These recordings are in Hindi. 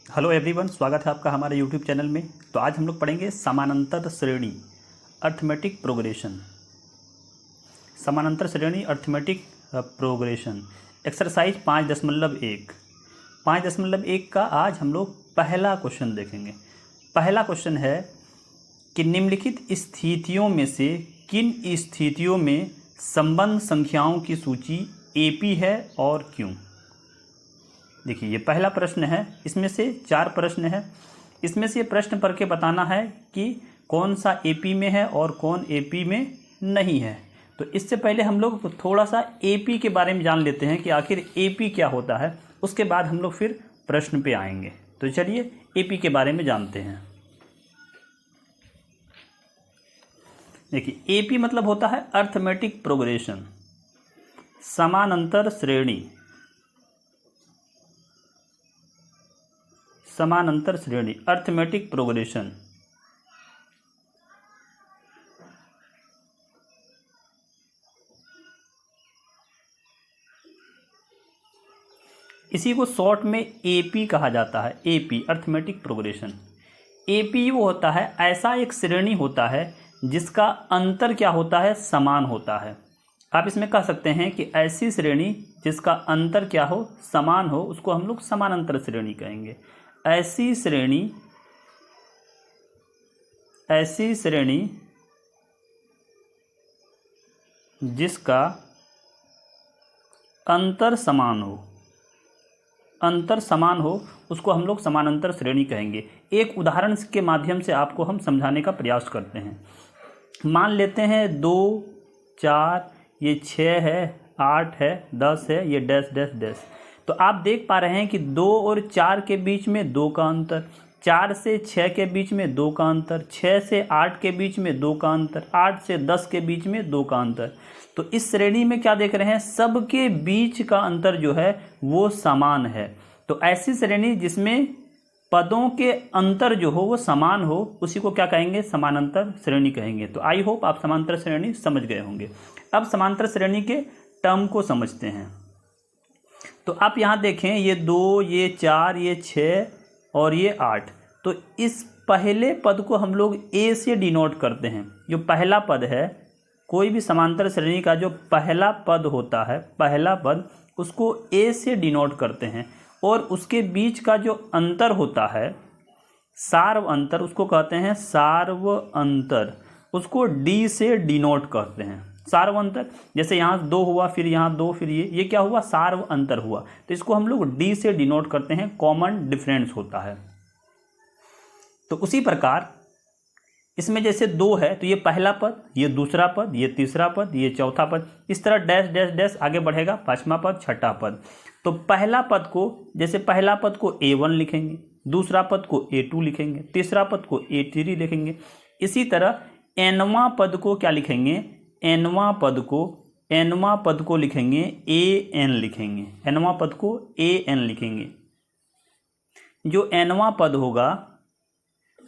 हेलो एवरीवन, स्वागत है आपका हमारे यूट्यूब चैनल में। तो आज हम लोग पढ़ेंगे समानांतर श्रेणी अर्थमेटिक प्रोग्रेशन। समानांतर श्रेणी अर्थमेटिक प्रोग्रेशन एक्सरसाइज 5.1 5.1 का आज हम लोग पहला क्वेश्चन देखेंगे। पहला क्वेश्चन है कि निम्नलिखित स्थितियों में से किन स्थितियों में संबंध संख्याओं की सूची एपी है और क्यों। देखिए, ये पहला प्रश्न है। इसमें से 4 प्रश्न है। इसमें से प्रश्न पढ़ के बताना है कि कौन सा एपी में है और कौन एपी में नहीं है। तो इससे पहले हम लोग थोड़ा सा एपी के बारे में जान लेते हैं कि आखिर एपी क्या होता है। उसके बाद हम लोग फिर प्रश्न पे आएंगे। तो चलिए एपी के बारे में जानते हैं। देखिए, एपी मतलब होता है अर्थमेटिक प्रोग्रेशन, समानांतर श्रेणी। समानांतर श्रेणी अर्थमेटिक प्रोग्रेशन। इसी को शॉर्ट में एपी कहा जाता है। AP arithmetic progression. एपी वो होता है, ऐसा एक श्रेणी होता है जिसका अंतर क्या होता है, समान होता है। आप इसमें कह सकते हैं कि ऐसी श्रेणी जिसका अंतर क्या हो, समान हो, उसको हम लोग समानांतर श्रेणी कहेंगे। ऐसी श्रेणी जिसका अंतर समान हो, उसको हम लोग समानांतर श्रेणी कहेंगे। एक उदाहरण के माध्यम से आपको हम समझाने का प्रयास करते हैं। मान लेते हैं 2, 4, ये 6 है, 8 है, 10 है, ये डैश डैश डैश। तो आप देख पा रहे हैं कि 2 और 4 के बीच में 2 का अंतर, 4 से 6 के बीच में 2 का अंतर, 6 से 8 के बीच में 2 का अंतर, 8 से 10 के बीच में 2 का अंतर। तो इस श्रेणी में क्या देख रहे हैं, सबके बीच का अंतर जो है वो समान है। तो ऐसी श्रेणी जिसमें पदों के अंतर जो हो वो समान हो, उसी को क्या कहेंगे, समानांतर श्रेणी कहेंगे। तो आई होप आप समांतर श्रेणी समझ गए होंगे। अब समांतर श्रेणी के टर्म को समझते हैं। तो आप यहाँ देखें, ये 2, ये 4, ये 6 और ये 8। तो इस पहले पद को हम लोग ए से डिनोट करते हैं। जो पहला पद है, कोई भी समांतर श्रेणी का जो पहला पद होता है, पहला पद, उसको ए से डिनोट करते हैं। और उसके बीच का जो अंतर होता है, सार्व अंतर, उसको कहते हैं सार्व अंतर। उसको डी से डिनोट करते हैं। सार्व अंतर, जैसे यहाँ 2 हुआ, फिर यहाँ 2, फिर ये क्या हुआ, सार्व अंतर हुआ। तो इसको हम लोग डी से डिनोट करते हैं, कॉमन डिफरेंस होता है। तो उसी प्रकार इसमें जैसे 2 है तो ये पहला पद, ये दूसरा पद, ये तीसरा पद, ये चौथा पद, इस तरह डैश डैश डैश आगे बढ़ेगा, 5वां पद, 6ठा पद। तो पहला पद को, जैसे पहला पद को A1 लिखेंगे, दूसरा पद को A2 लिखेंगे, तीसरा पद को A3 लिखेंगे। इसी तरह nवां पद को क्या लिखेंगे, nवां पद को लिखेंगे AN लिखेंगे। nवां पद को AN लिखेंगे। जो nवां पद होगा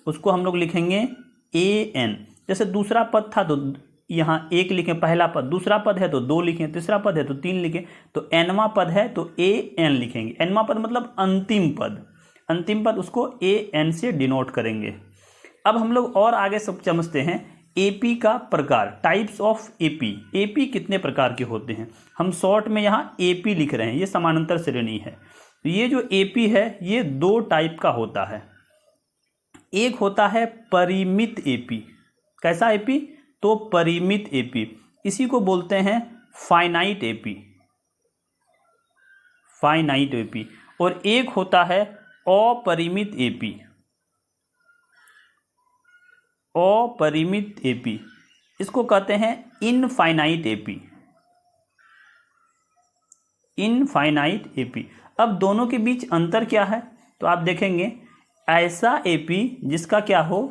उसको हम लोग लिखेंगे AN। जैसे दूसरा पद था तो यहाँ 1 लिखें, पहला पद, दूसरा पद है तो 2 लिखें, तीसरा पद है तो 3 लिखें। तो nवां पद है तो AN लिखेंगे। nवां पद मतलब अंतिम पद, अंतिम पद, उसको AN से डिनोट करेंगे। अब हम लोग और आगे सब समझते हैं एपी का प्रकार, टाइप्स ऑफ एपी। एपी कितने प्रकार के होते हैं, हम शॉर्ट में यहाँ एपी लिख रहे हैं। ये समानांतर श्रेणी है। तो ये जो एपी है ये 2 टाइप का होता है। एक होता है परिमित एपी। कैसा एपी, तो परिमित एपी, इसी को बोलते हैं फाइनाइट एपी, फाइनाइट एपी। और एक होता है अपरिमित एपी, अपरिमित एपी, इसको कहते हैं इनफाइनाइट एपी, इनफाइनाइट एपी। अब दोनों के बीच अंतर क्या है, तो आप देखेंगे ऐसा एपी जिसका क्या हो,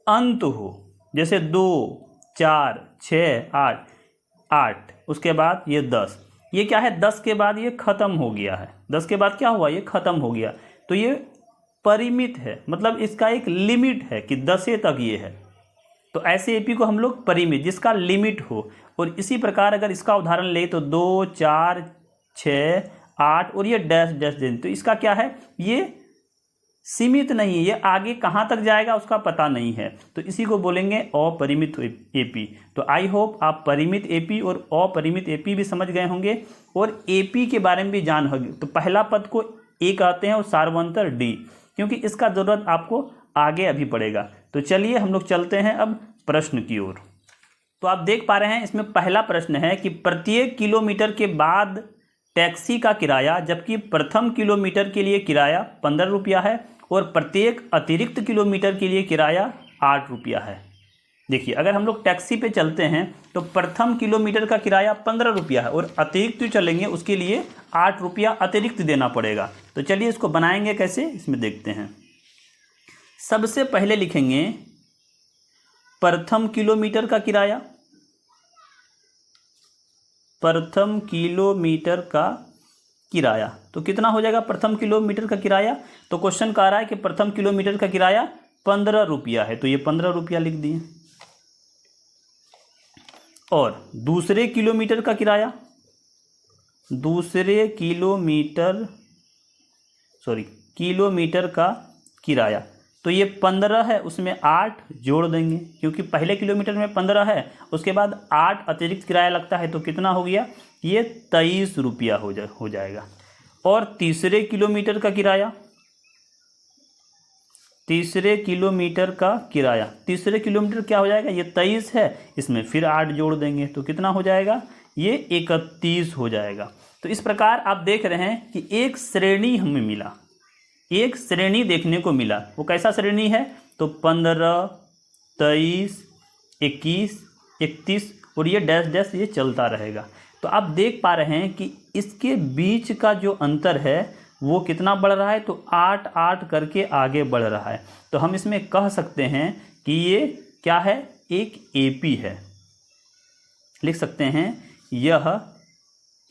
अंत हो। जैसे 2, 4, 6, 8, उसके बाद ये 10, ये क्या है, 10 के बाद ये खत्म हो गया है। 10 के बाद क्या हुआ, ये खत्म हो गया। तो ये परिमित है, मतलब इसका एक लिमिट है कि 10 तक ये है। तो ऐसे एपी को हम लोग परिमित, जिसका लिमिट हो। और इसी प्रकार अगर इसका उदाहरण ले तो 2, 4, 6, 8 और ये डैश डैश दे दें, तो इसका क्या है, ये सीमित नहीं है, ये आगे कहाँ तक जाएगा उसका पता नहीं है, तो इसी को बोलेंगे अपरिमित एपी। तो आई होप आप परिमित एपी और अपरिमित एपी भी समझ गए होंगे और एपी के बारे में भी जान होगी। तो पहला पद को ए कहते हैं और सार्वंतर डी, क्योंकि इसका ज़रूरत आपको आगे अभी पड़ेगा। तो चलिए हम लोग चलते हैं अब प्रश्न की ओर। तो आप देख पा रहे हैं इसमें पहला प्रश्न है कि प्रत्येक किलोमीटर के बाद टैक्सी का किराया, जबकि प्रथम किलोमीटर के लिए किराया 15 रुपया है और प्रत्येक अतिरिक्त किलोमीटर के लिए किराया 8 रुपया है। देखिए अगर हम लोग टैक्सी पे चलते हैं तो प्रथम किलोमीटर का किराया 15 रुपया है और अतिरिक्त चलेंगे उसके लिए 8 रुपया अतिरिक्त देना पड़ेगा। तो चलिए इसको बनाएंगे कैसे, इसमें देखते हैं। सबसे पहले लिखेंगे प्रथम किलोमीटर का किराया, प्रथम किलोमीटर का किराया तो कितना हो जाएगा प्रथम किलोमीटर का किराया, तो क्वेश्चन कह रहा है कि प्रथम किलोमीटर का किराया 15 रुपया है, तो ये 15 रुपया लिख दिए। और दूसरे किलोमीटर का किराया, दूसरे किलोमीटर का किराया तो ये 15 है, उसमें 8 जोड़ देंगे क्योंकि पहले किलोमीटर में 15 है, उसके बाद 8 अतिरिक्त किराया लगता है, तो कितना हो गया, ये 23 रुपया हो जाएगा। और तीसरे किलोमीटर का किराया, तीसरे किलोमीटर का किराया, तीसरे किलोमीटर क्या हो जाएगा, ये 23 है, इसमें फिर 8 जोड़ देंगे तो कितना हो जाएगा, ये 31 हो जाएगा। तो इस प्रकार आप देख रहे हैं कि एक श्रेणी हमें मिला, एक श्रेणी देखने को मिला। वो कैसा श्रेणी है, तो 15, 23, 21, 31 और ये डैश डैश ये चलता रहेगा। तो आप देख पा रहे हैं कि इसके बीच का जो अंतर है वो कितना बढ़ रहा है, तो 8 8 करके आगे बढ़ रहा है। तो हम इसमें कह सकते हैं कि ये क्या है, एक एपी है, लिख सकते हैं यह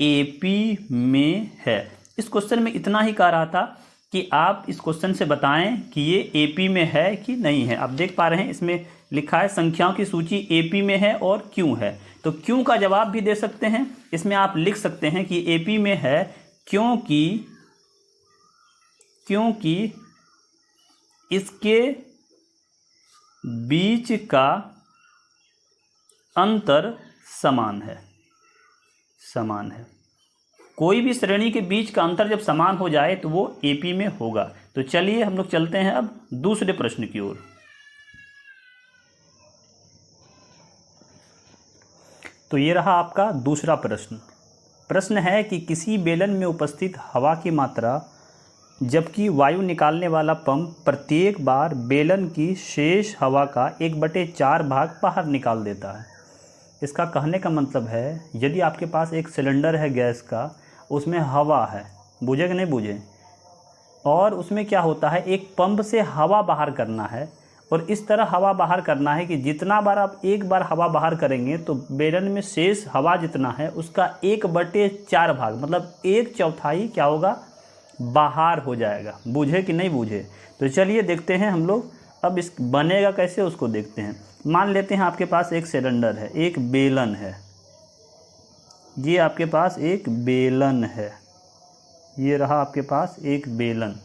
एपी में है। इस क्वेश्चन में इतना ही कह रहा था कि आप इस क्वेश्चन से बताएं कि ये एपी में है कि नहीं है। आप देख पा रहे हैं इसमें लिखा है संख्याओं की सूची एपी में है और क्यों है, तो क्यों का जवाब भी दे सकते हैं। इसमें आप लिख सकते हैं कि एपी में है क्योंकि इसके बीच का अंतर समान है। कोई भी श्रेणी के बीच का अंतर जब समान हो जाए तो वो एपी में होगा। तो चलिए हम लोग चलते हैं अब दूसरे प्रश्न की ओर। तो ये रहा आपका दूसरा प्रश्न। प्रश्न है कि किसी बेलन में उपस्थित हवा की मात्रा, जबकि वायु निकालने वाला पंप प्रत्येक बार बेलन की शेष हवा का 1/4 भाग बाहर निकाल देता है। इसका कहने का मतलब है, यदि आपके पास एक सिलेंडर है गैस का, उसमें हवा है, बुझे कि नहीं बुझे, और उसमें क्या होता है, एक पंप से हवा बाहर करना है और इस तरह हवा बाहर करना है कि जितना बार आप एक बार हवा बाहर करेंगे तो बेलन में शेष हवा जितना है उसका 1/4 भाग, मतलब 1/4 क्या होगा, बाहर हो जाएगा। बुझे कि नहीं बुझे। तो चलिए देखते हैं हम लोग अब इस बनेगा कैसे उसको देखते हैं। मान लेते हैं आपके पास एक सिलेंडर है, एक बेलन है, ये आपके पास एक बेलन है, ये रहा आपके पास एक बेलन।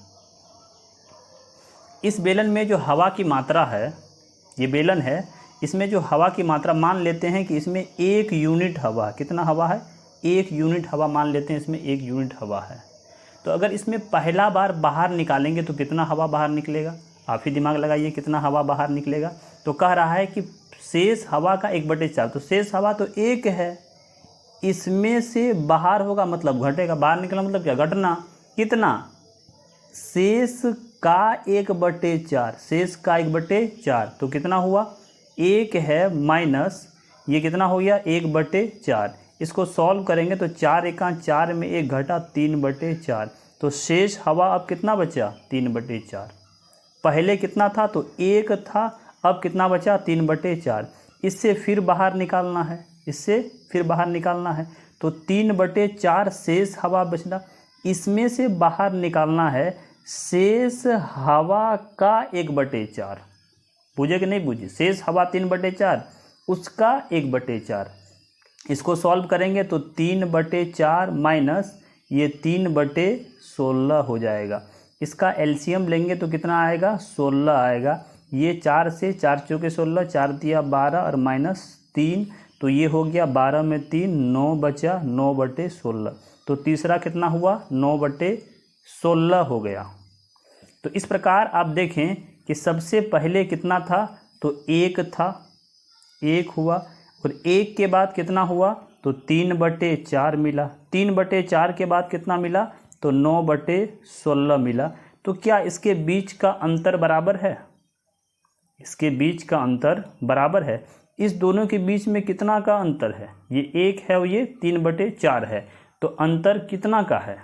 इस बेलन में जो हवा की मात्रा है, ये बेलन है, इसमें जो हवा की मात्रा मान लेते हैं कि इसमें 1 यूनिट हवा, कितना हवा है, 1 यूनिट हवा मान लेते हैं, इसमें 1 यूनिट हवा है। तो अगर इसमें पहला बार बाहर निकालेंगे तो कितना हवा बाहर निकलेगा, आप ही दिमाग लगाइए कितना हवा बाहर निकलेगा। तो कह रहा है कि शेष हवा का 1/4, तो शेष हवा तो 1 है, इसमें से बाहर होगा मतलब घटेगा, बाहर निकलना मतलब क्या, घटना। कितना, शेष का 1/4, शेष का 1/4, तो कितना हुआ, 1 है माइनस ये कितना हो गया, 1/4। इसको सॉल्व करेंगे तो 4 एका 4 में 1 घटा, 3/4, तो शेष हवा अब कितना बचा, 3/4। पहले कितना था, तो 1 था, अब कितना बचा, 3/4। इससे फिर बाहर निकालना है, इससे फिर बाहर निकालना है, तो 3/4 शेष हवा बचना। इसमें से बाहर निकालना है शेष हवा का 1/4, बुझे कि नहीं बुझे, शेष हवा 3/4, उसका 1/4। इसको सॉल्व करेंगे तो 3/4 माइनस ये 3/16 हो जाएगा। इसका एलसीएम लेंगे तो कितना आएगा, 16 आएगा। ये 4 से 4 चौके 16, 4 दिया 12 और -3, तो ये हो गया 12 में 3, 9 बचा, 9/16। तो तीसरा कितना हुआ, 9/16 हो गया। तो इस प्रकार आप देखें कि सबसे पहले कितना था, तो 1 था, 1 हुआ, और 1 के बाद कितना हुआ, तो 3/4 मिला। 3/4 के बाद कितना मिला, तो 9/16 मिला। तो क्या इसके बीच का अंतर बराबर है, इसके बीच का अंतर बराबर है। इस दोनों के बीच में कितना का अंतर है, ये 1 है और ये 3/4 है, तो अंतर कितना का है,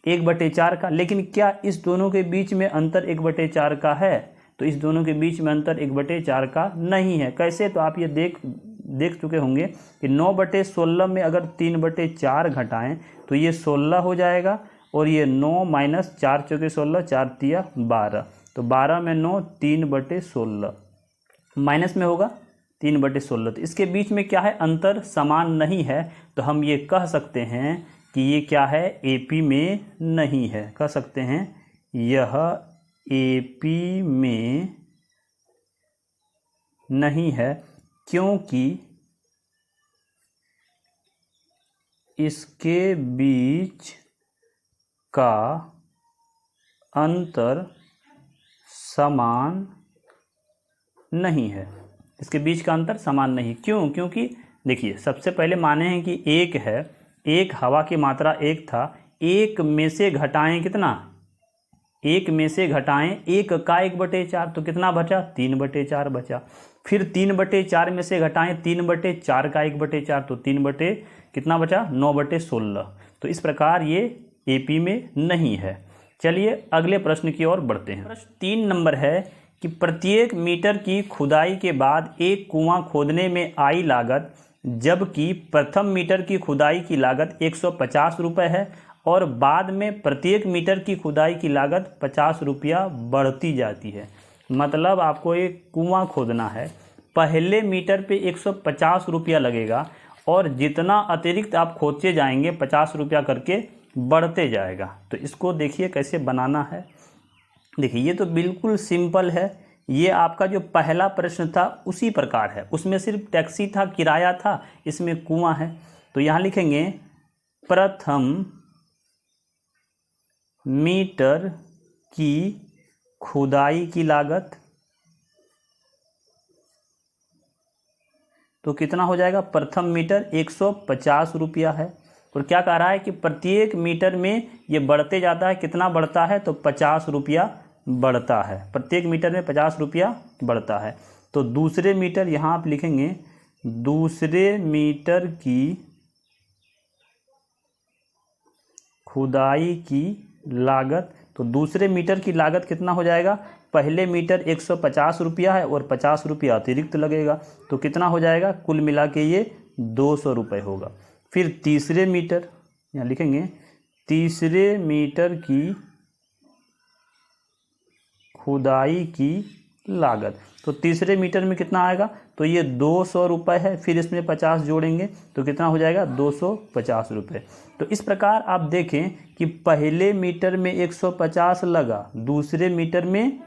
1/4 का। लेकिन क्या इस दोनों के बीच में अंतर 1/4 का है, तो इस दोनों के बीच में अंतर 1/4 का नहीं है। कैसे, तो आप ये देख चुके होंगे कि 9/16 में अगर 3/4 घटाएं तो ये 16 हो जाएगा, और ये 9 - 4 चौके 16, 4 तिया 12, तो 12 में 9, 3/16 माइनस में होगा 3/16। तो इसके बीच में क्या है, अंतर समान नहीं है, तो हम ये कह सकते हैं कि ये क्या है, एपी में नहीं है। कह सकते हैं यह एपी में नहीं है, क्योंकि इसके बीच का अंतर समान नहीं है। इसके बीच का अंतर समान नहीं, क्यों, क्योंकि देखिए सबसे पहले माने हैं कि 1 है, 1 हवा की मात्रा 1 था, 1 में से घटाएं कितना, 1 में से घटाएं 1 का 1/4, तो कितना बचा, 3/4 बचा। फिर 3/4 में से घटाएं 3/4 का 1/4, तो 3 कितना बचा, 9/16। तो इस प्रकार ये एपी में नहीं है। चलिए अगले प्रश्न की ओर बढ़ते हैं। प्रश्न 3 नंबर है कि प्रत्येक मीटर की खुदाई के बाद एक कुआं खोदने में आई लागत, जबकि प्रथम मीटर की खुदाई की लागत 150 रुपये है, और बाद में प्रत्येक मीटर की खुदाई की लागत 50 रुपया बढ़ती जाती है। मतलब आपको एक कुआं खोदना है, पहले मीटर पे 150 रुपया लगेगा, और जितना अतिरिक्त आप खोदते जाएंगे 50 रुपया करके बढ़ते जाएगा। तो इसको देखिए कैसे बनाना है। देखिए ये तो बिल्कुल सिंपल है, ये आपका जो पहला प्रश्न था उसी प्रकार है, उसमें सिर्फ टैक्सी था, किराया था, इसमें कुआं है। तो यहाँ लिखेंगे प्रथम मीटर की खुदाई की लागत, तो कितना हो जाएगा, प्रथम मीटर 150 रुपया है। और क्या कह रहा है कि प्रत्येक मीटर में ये बढ़ते जाता है, कितना बढ़ता है, तो 50 रुपया बढ़ता है, प्रत्येक मीटर में 50 रुपया बढ़ता है। तो दूसरे मीटर, यहाँ आप लिखेंगे दूसरे मीटर की खुदाई की लागत, तो दूसरे मीटर की लागत कितना हो जाएगा, पहले मीटर 150 रुपया है और 50 रुपया अतिरिक्त लगेगा, तो कितना हो जाएगा, कुल मिला के ये 200 रुपये होगा। फिर तीसरे मीटर, यहाँ लिखेंगे तीसरे मीटर की खुदाई की लागत, तो तीसरे मीटर में कितना आएगा, तो ये 200 रुपये है, फिर इसमें 50 जोड़ेंगे तो कितना हो जाएगा, 250 रुपये। तो इस प्रकार आप देखें कि पहले मीटर में 150 लगा, दूसरे मीटर में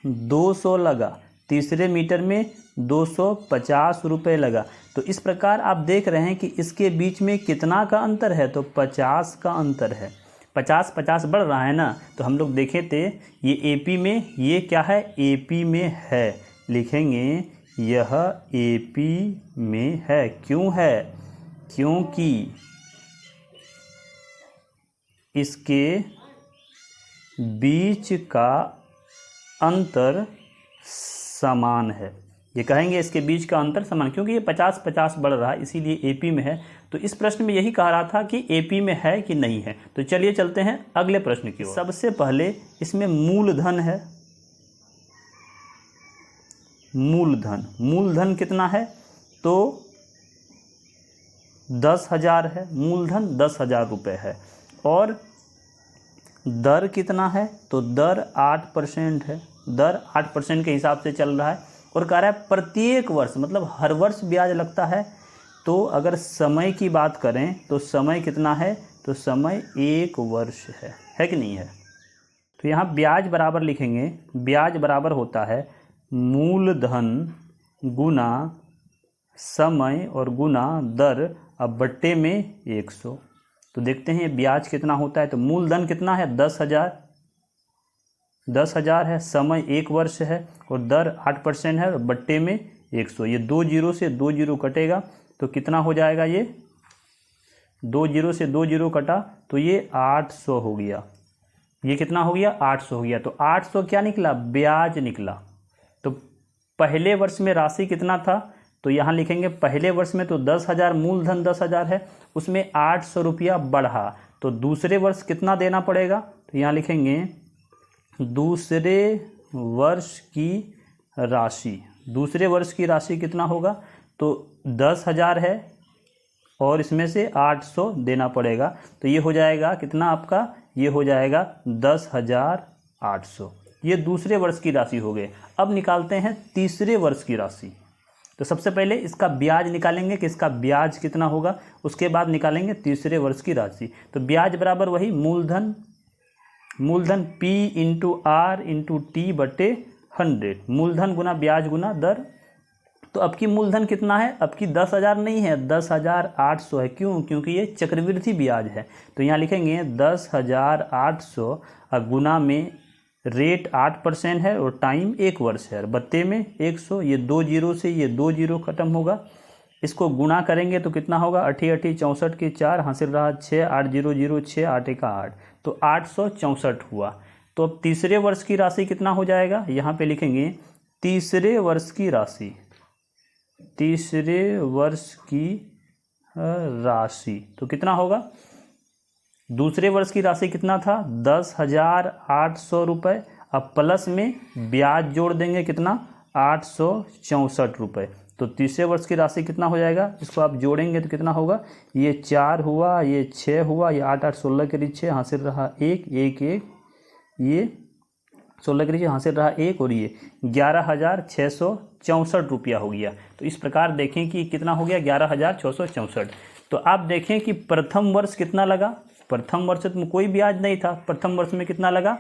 200 लगा, तीसरे मीटर में 250 रुपये लगा। तो इस प्रकार आप देख रहे हैं कि इसके बीच में कितना का अंतर है, तो 50 का अंतर है। 50 बढ़ रहा है ना, तो हम लोग देखे थे ये एपी में, ये क्या है, एपी में है। लिखेंगे यह एपी में है। क्यों है, क्योंकि इसके बीच का अंतर समान है। ये कहेंगे इसके बीच का अंतर समान, क्योंकि ये 50 बढ़ रहा है, इसीलिए एपी में है। तो इस प्रश्न में यही कह रहा था कि एपी में है कि नहीं है। तो चलिए चलते हैं अगले प्रश्न की ओर। सबसे पहले इसमें मूलधन है, मूलधन कितना है, तो 10,000 है, मूलधन 10,000 रुपये है। और दर कितना है, तो दर 8% है, दर 8% के हिसाब से चल रहा है। और कह रहा है प्रत्येक वर्ष, मतलब हर वर्ष ब्याज लगता है। तो अगर समय की बात करें तो समय कितना है, तो समय 1 वर्ष है कि नहीं है। तो यहाँ ब्याज बराबर लिखेंगे, ब्याज बराबर होता है मूलधन गुना समय और गुना दर अब बट्टे में 100। तो देखते हैं ब्याज कितना होता है। तो मूलधन कितना है 10,000 है, समय 1 वर्ष है और दर 8% है और बट्टे में 100। ये 2 जीरो से 2 जीरो कटेगा तो कितना हो जाएगा, ये 2 जीरो से 2 जीरो कटा तो ये 800 हो गया। ये कितना हो गया 800 हो गया। तो 800 क्या निकला, ब्याज निकला। तो पहले वर्ष में राशि कितना था, तो यहाँ लिखेंगे पहले वर्ष में तो 10,000 मूलधन 10,000 है, उसमें 800 रुपया बढ़ा तो दूसरे वर्ष कितना देना पड़ेगा। तो यहाँ लिखेंगे दूसरे वर्ष की राशि, दूसरे वर्ष की राशि कितना होगा, तो 10,000 है और इसमें से 800 देना पड़ेगा। तो ये हो जाएगा कितना आपका, ये हो जाएगा 10,800। ये दूसरे वर्ष की राशि हो गए। अब निकालते हैं तीसरे वर्ष की राशि। तो सबसे पहले इसका ब्याज निकालेंगे कि इसका ब्याज कितना होगा, उसके बाद निकालेंगे तीसरे वर्ष की राशि। तो ब्याज बराबर वही मूलधन P into R into T बटे 100, मूलधन गुना ब्याज गुना दर। तो अब की मूलधन कितना है, अब की 10,000 नहीं है, 10,800 है। क्यों, क्योंकि ये चक्रवृद्धि ब्याज है। तो यहाँ लिखेंगे 10,800 और गुना में रेट 8% है और टाइम 1 वर्ष है, बत्ते में 100। ये 2 जीरो से ये 2 जीरो खत्म होगा, इसको गुणा करेंगे तो कितना होगा, 8 8 64 के 4 हासिल रहा 6, 8 0 0 6 8 1 8, तो 864 हुआ। तो अब तीसरे वर्ष की राशि कितना हो जाएगा, यहाँ पे लिखेंगे तीसरे वर्ष की राशि, तीसरे वर्ष की राशि तो कितना होगा, दूसरे वर्ष की राशि कितना था 10,800 रुपये। अब प्लस में ब्याज जोड़ देंगे कितना 864 रुपये। तो तीसरे वर्ष की राशि कितना हो जाएगा, इसको आप जोड़ेंगे तो कितना होगा, ये 4 हुआ, ये 6 हुआ, ये 8 8 16 के 6 हासिल रहा 1 1 1, ये 16 के हासिल रहा 1 और ये 11,664 रुपया हो गया। तो इस प्रकार देखें कि कितना हो गया 11,664। तो आप देखें कि प्रथम वर्ष कितना लगा, प्रथम वर्ष में कोई ब्याज नहीं था, प्रथम वर्ष में कितना लगा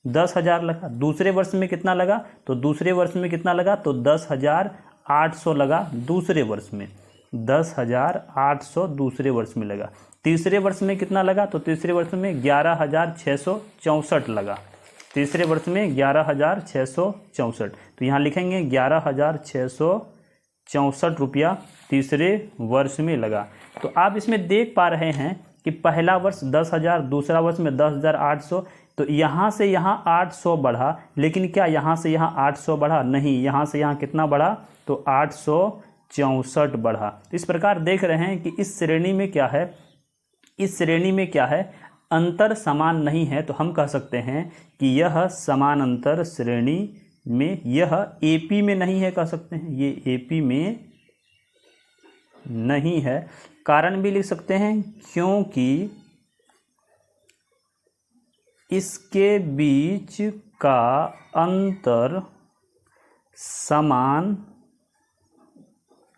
10,000 लगा। दूसरे वर्ष में कितना लगा, तो दूसरे वर्ष में कितना लगा, तो 10,800 लगा दूसरे वर्ष में, 10,800 दूसरे वर्ष में लगा। तीसरे वर्ष में कितना लगा, तो तीसरे वर्ष में 11,664 लगा, तीसरे वर्ष में 11,664। तो यहाँ लिखेंगे 11,664 रुपया तीसरे वर्ष में लगा। तो आप इसमें देख पा रहे हैं कि पहला वर्ष 10,000, दूसरा वर्ष में 10,800, तो यहाँ से यहाँ 800 बढ़ा, लेकिन क्या यहाँ से यहाँ 800 बढ़ा, नहीं, यहाँ से यहाँ कितना बढ़ा, तो 864 बढ़ा। इस प्रकार देख रहे हैं कि इस श्रेणी में क्या है, इस श्रेणी में क्या है, अंतर समान नहीं है। तो हम कह सकते हैं कि यह समानांतर श्रेणी में, यह AP में नहीं है, कह सकते हैं ये AP में नहीं है। कारण भी लिख सकते हैं, क्योंकि इसके बीच का अंतर समान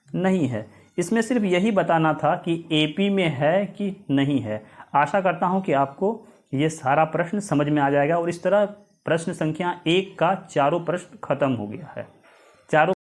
नहीं है। इसमें सिर्फ यही बताना था कि AP में है कि नहीं है। आशा करता हूं कि आपको ये सारा प्रश्न समझ में आ जाएगा और इस तरह प्रश्न संख्या 1 का चारों प्रश्न खत्म हो गया है। चारों